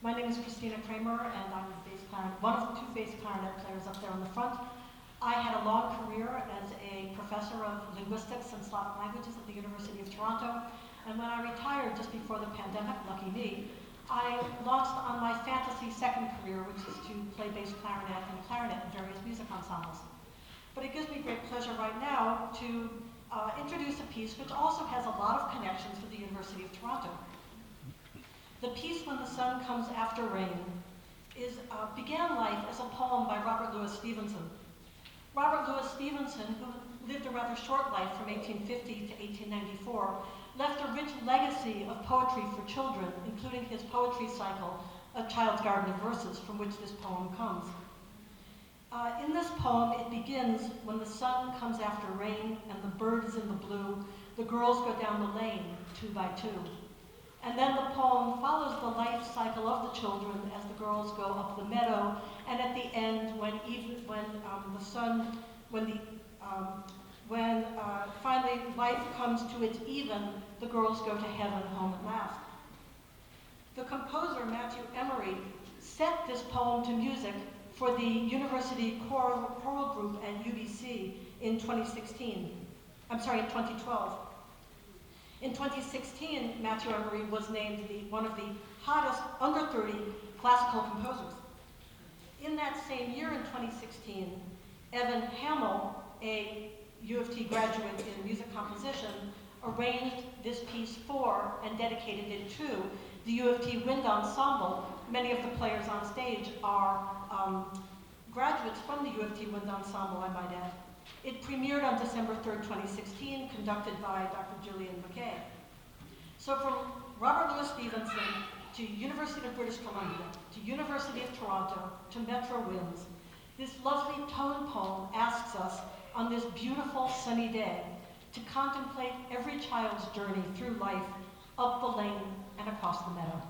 My name is Christina Kramer, and I'm one of the two bass clarinet players up there in the front. I had a long career as a professor of linguistics and Slavic languages at the University of Toronto, and when I retired just before the pandemic, lucky me, I launched on my fantasy second career, which is to play bass clarinet and clarinet in various music ensembles. But it gives me great pleasure right now to introduce a piece which also has a lot of connections with the University of Toronto. The piece When the Sun Comes After Rain began life as a poem by Robert Louis Stevenson. Robert Louis Stevenson, who lived a rather short life from 1850 to 1894, left a rich legacy of poetry for children, including his poetry cycle, A Child's Garden of Verses, from which this poem comes. In this poem, it begins, when the sun comes after rain and the bird is in the blue, the girls go down the lane, 2 by 2. And then the poem follows the life cycle of the children as the girls go up the meadow, and at the end, when finally life comes to its even, the girls go to heaven home at last. The composer, Matthew Emery, set this poem to music for the University Choral Group at UBC in 2012. In 2016, Matthew Emery was named one of the hottest under 30 classical composers. In that same year, in 2016, Evan Hamill, a U of T graduate in music composition, arranged this piece for and dedicated it to the U of T Wind Ensemble. Many of the players on stage are graduates from the U of T Wind Ensemble, I might add. It premiered on December 3rd, 2016, conducted by Dr. Julian McKay. So from Robert Louis Stevenson to University of British Columbia, to University of Toronto, to Metro Winds, this lovely tone poem asks us on this beautiful sunny day to contemplate every child's journey through life, up the lane and across the meadow.